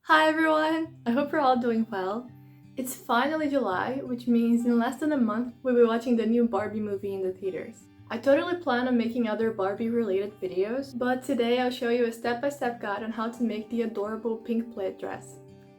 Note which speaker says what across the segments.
Speaker 1: Hi everyone! I hope you're all doing well. It's finally July, which means in less than a month we'll be watching the new Barbie movie in the theaters. I totally plan on making other Barbie related videos, but today I'll show you a step-by-step guide on how to make the adorable pink pleat dress.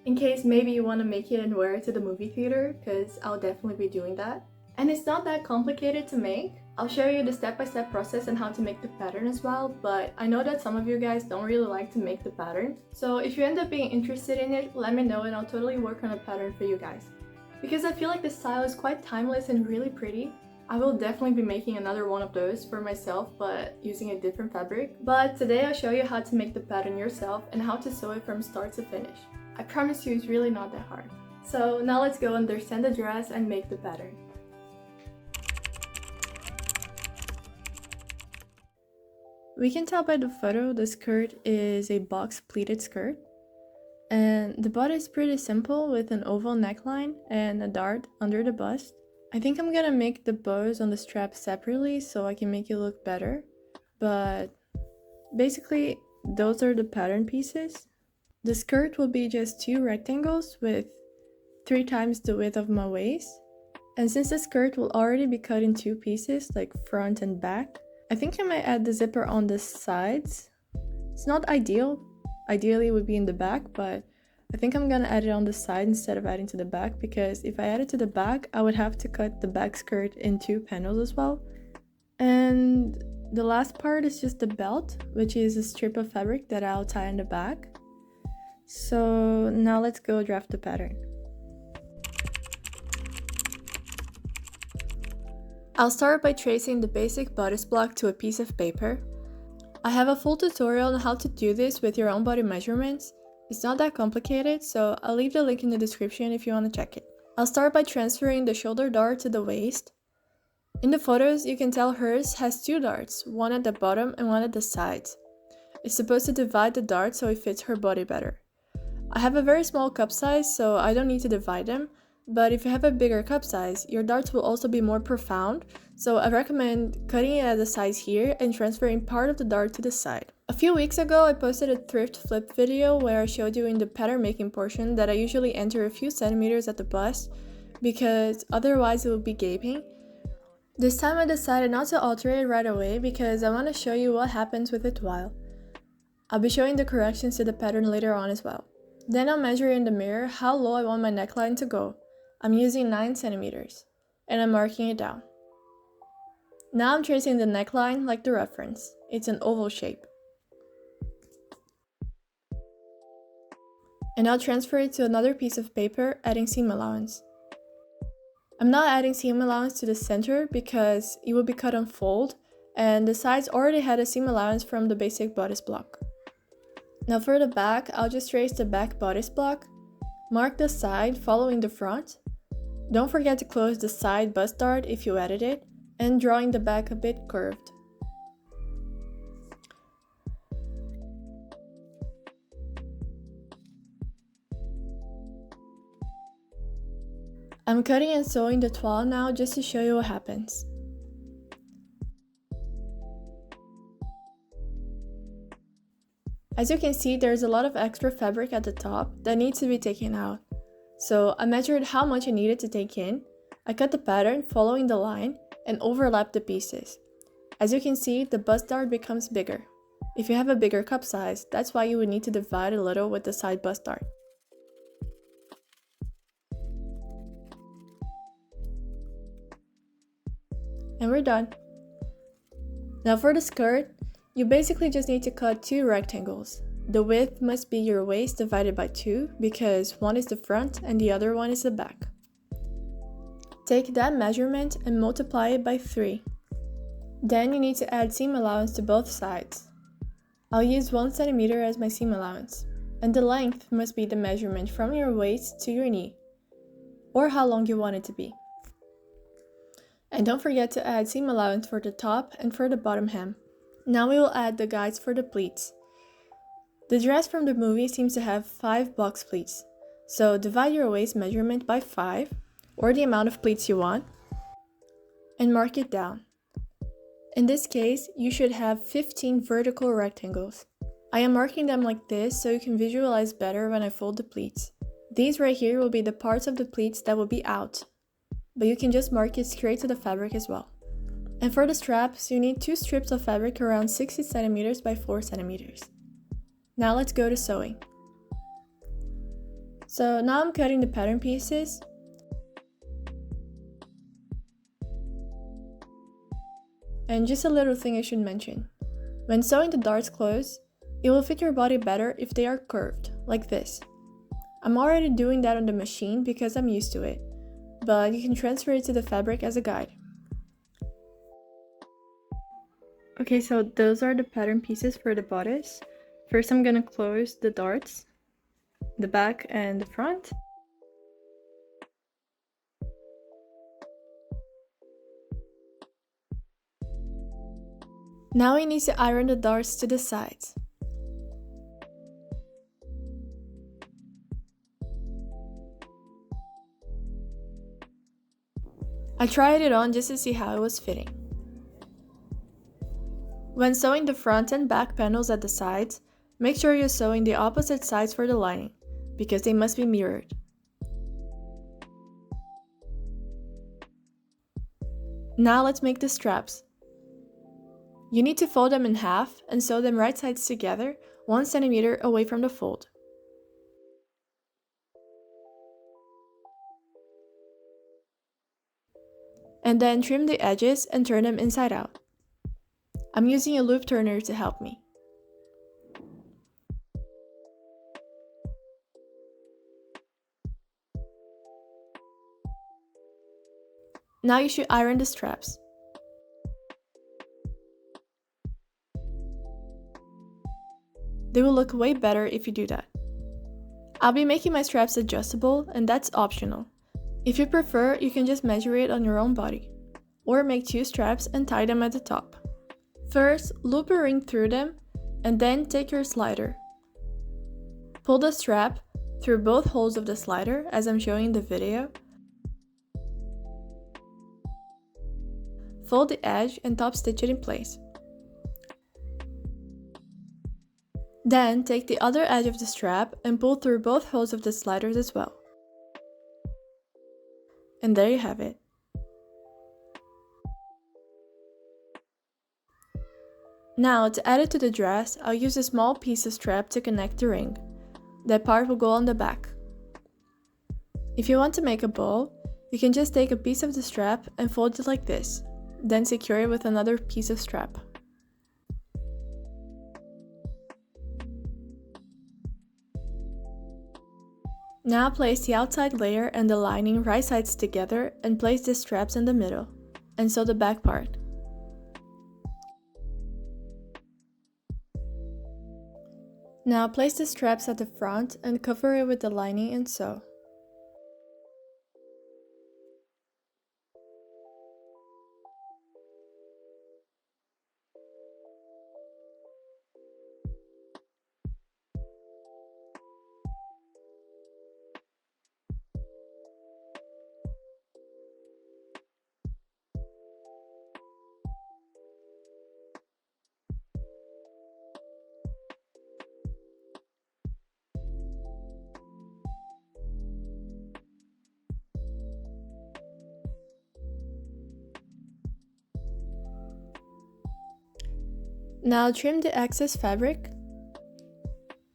Speaker 1: In case maybe you want to make it and wear it to the movie theater, because I'll definitely be doing that. And it's not that complicated to make. I'll show you the step-by-step process and how to make the pattern as well, but I know that some of you guys don't really like to make the pattern. So if you end up being interested in it, let me know and I'll totally work on a pattern for you guys. Because I feel like this style is quite timeless and really pretty. I will definitely be making another one of those for myself, but using a different fabric. But today I'll show you how to make the pattern yourself and how to sew it from start to finish. I promise you it's really not that hard. So now let's go understand the dress and make the pattern. We can tell by the photo the skirt is a box pleated skirt. And the bodice is pretty simple with an oval neckline and a dart under the bust. I think I'm gonna make the bows on the strap separately so I can make it look better. But basically, those are the pattern pieces. The skirt will be just two rectangles with 3 times the width of my waist. And since the skirt will already be cut in 2 pieces, like front and back, I think I might add the zipper on the sides. It's not ideal. Ideally it would be in the back, but I think I'm gonna add it on the side instead of adding to the back, because if I add it to the back, I would have to cut the back skirt in 2 panels as well. And the last part is just the belt, which is a strip of fabric that I'll tie in the back. So now let's go draft the pattern. I'll start by tracing the basic bodice block to a piece of paper. I have a full tutorial on how to do this with your own body measurements. It's not that complicated, so I'll leave the link in the description if you want to check it. I'll start by transferring the shoulder dart to the waist. In the photos, you can tell hers has 2 darts, one at the bottom and one at the sides. It's supposed to divide the dart so it fits her body better. I have a very small cup size, so I don't need to divide them, but if you have a bigger cup size, your darts will also be more profound, so I recommend cutting it at the size here and transferring part of the dart to the side. A few weeks ago, I posted a thrift flip video where I showed you in the pattern making portion that I usually enter a few centimeters at the bust, because otherwise it will be gaping. This time I decided not to alter it right away because I want to show you what happens with it while. I'll be showing the corrections to the pattern later on as well. Then I'll measure in the mirror how low I want my neckline to go. I'm using 9 centimeters, and I'm marking it down. Now I'm tracing the neckline like the reference. It's an oval shape. And I'll transfer it to another piece of paper, adding seam allowance. I'm not adding seam allowance to the center because it will be cut on fold, and the sides already had a seam allowance from the basic bodice block. Now for the back, I'll just trace the back bodice block, mark the side following the front. Don't forget to close the side bust dart if you added it, and drawing the back a bit curved. I'm cutting and sewing the toile now just to show you what happens. As you can see, there's a lot of extra fabric at the top that needs to be taken out. So I measured how much I needed to take in, I cut the pattern following the line, and overlapped the pieces. As you can see, the bust dart becomes bigger. If you have a bigger cup size, that's why you would need to divide a little with the side bust dart. And we're done. Now for the skirt, you basically just need to cut 2 rectangles. The width must be your waist divided by 2 because one is the front and the other one is the back. Take that measurement and multiply it by 3. Then you need to add seam allowance to both sides. I'll use 1 centimeter as my seam allowance, and the length must be the measurement from your waist to your knee, or how long you want it to be. And don't forget to add seam allowance for the top and for the bottom hem. Now we will add the guides for the pleats. The dress from the movie seems to have 5 box pleats, so divide your waist measurement by 5, or the amount of pleats you want, and mark it down. In this case, you should have 15 vertical rectangles. I am marking them like this so you can visualize better when I fold the pleats. These right here will be the parts of the pleats that will be out, but you can just mark it straight to the fabric as well. And for the straps, you need 2 strips of fabric around 60 centimeters by 4 centimeters. Now let's go to sewing. So now I'm cutting the pattern pieces. And just a little thing I should mention. When sewing the darts close, it will fit your body better if they are curved, like this. I'm already doing that on the machine because I'm used to it, but you can transfer it to the fabric as a guide. Okay, so those are the pattern pieces for the bodice. First I'm gonna close the darts, the back and the front. Now we need to iron the darts to the sides. I tried it on just to see how it was fitting. When sewing the front and back panels at the sides, make sure you're sewing the opposite sides for the lining, because they must be mirrored. Now let's make the straps. You need to fold them in half and sew them right sides together, 1 centimeter away from the fold. And then trim the edges and turn them inside out. I'm using a loop turner to help me. Now you should iron the straps. They will look way better if you do that. I'll be making my straps adjustable, and that's optional. If you prefer, you can just measure it on your own body, or make 2 straps and tie them at the top. First, loop a ring through them, and then take your slider. Pull the strap through both holes of the slider, as I'm showing in the video. Fold the edge and top stitch it in place. Then take the other edge of the strap and pull through both holes of the sliders as well. And there you have it. Now, to add it to the dress, I'll use a small piece of strap to connect the ring. That part will go on the back. If you want to make a bow, you can just take a piece of the strap and fold it like this, then secure it with another piece of strap. Now place the outside layer and the lining right sides together and place the straps in the middle, and sew the back part. Now place the straps at the front and cover it with the lining and sew. Now trim the excess fabric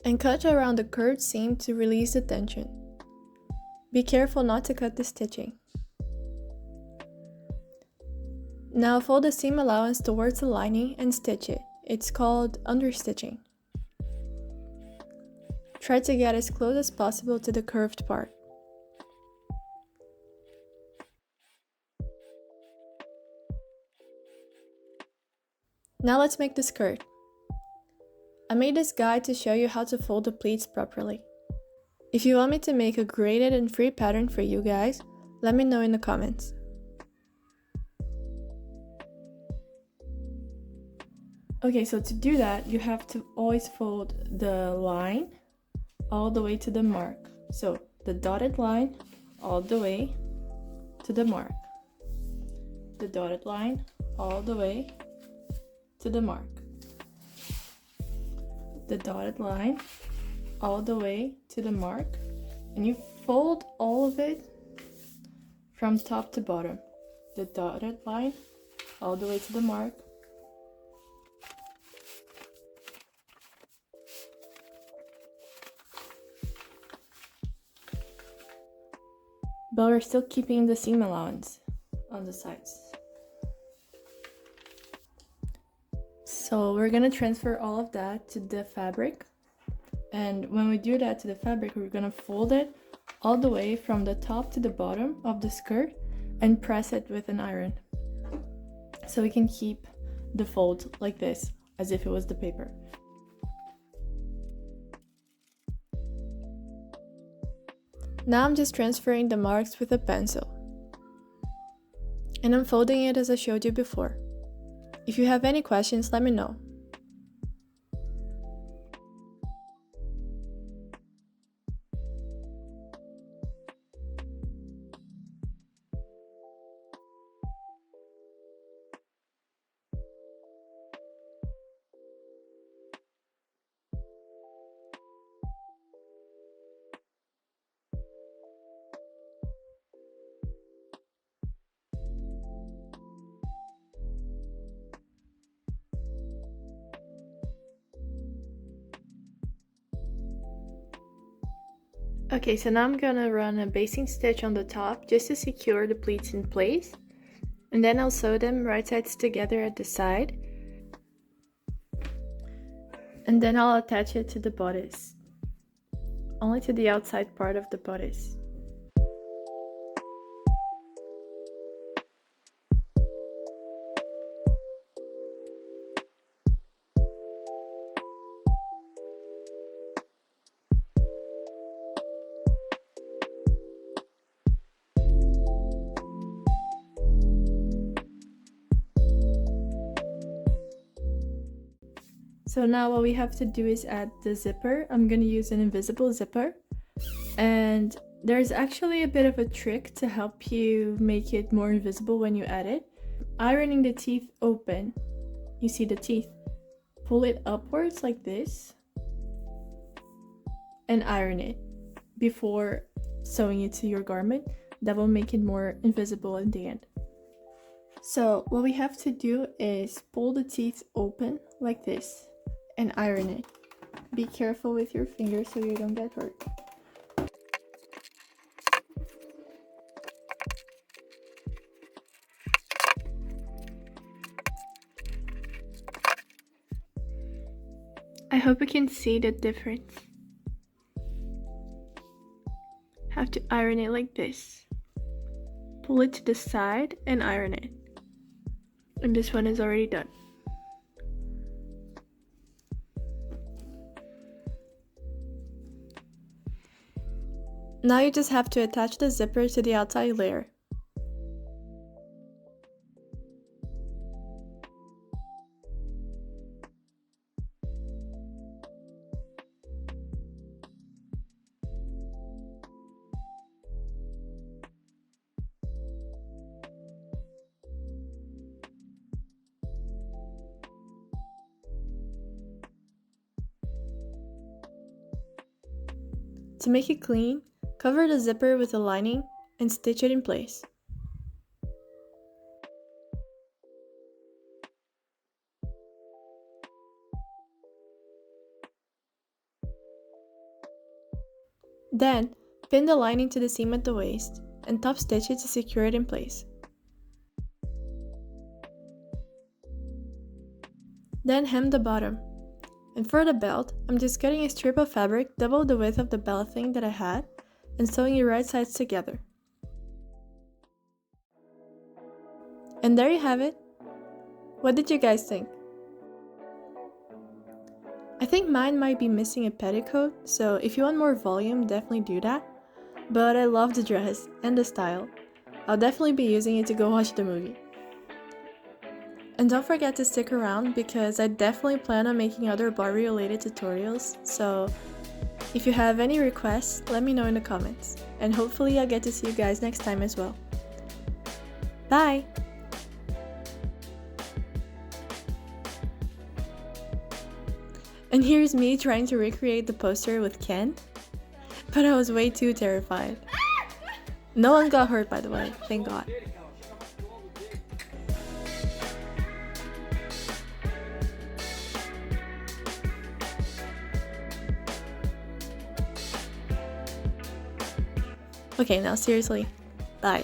Speaker 1: and cut around the curved seam to release the tension. Be careful not to cut the stitching. Now fold the seam allowance towards the lining and stitch it. It's called understitching. Try to get as close as possible to the curved part. Now let's make the skirt. I made this guide to show you how to fold the pleats properly. If you want me to make a graded and free pattern for you guys, let me know in the comments. Okay, so to do that, you have to always fold the line all the way to the mark. So the dotted line all the way to the mark. The dotted line all the way to the mark. the dotted line all the way to the mark, and you fold all of it from top to bottom. The dotted line all the way to the mark. But we're still keeping the seam allowance on the sides. So we're gonna transfer all of that to the fabric. And when we do that to the fabric, we're gonna fold it all the way from the top to the bottom of the skirt and press it with an iron. So we can keep the fold like this, as if it was the paper. Now I'm just transferring the marks with a pencil. And I'm folding it as I showed you before. If you have any questions, let me know. Okay, so now I'm gonna run a basting stitch on the top just to secure the pleats in place, and then I'll sew them right sides together at the side, and then I'll attach it to the bodice, only to the outside part of the bodice. So now what we have to do is add the zipper. I'm going to use an invisible zipper, and there's actually a bit of a trick to help you make it more invisible when you add it. Ironing the teeth open, you see the teeth, pull it upwards like this and iron it before sewing it to your garment. That will make it more invisible in the end. So what we have to do is pull the teeth open like this and iron it. Be careful with your fingers so you don't get hurt. I hope you can see the difference. Have to iron it like this. Pull it to the side and iron it. And this one is already done. Now you just have to attach the zipper to the outside layer. To make it clean, cover the zipper with a lining and stitch it in place. Then, pin the lining to the seam at the waist and top stitch it to secure it in place. Then hem the bottom. And for the belt, I'm just cutting a strip of fabric double the width of the belt thing that I had and sewing it right sides together. And there you have it. What did you guys think? I think mine might be missing a petticoat, so if you want more volume, definitely do that. But I love the dress and the style. I'll definitely be using it to go watch the movie. And don't forget to stick around because I definitely plan on making other Barbie related tutorials, so if you have any requests, let me know in the comments. And hopefully I'll get to see you guys next time as well. Bye! And here's me trying to recreate the poster with Ken, but I was way too terrified. No one got hurt, by the way, thank God. Okay, now seriously, bye.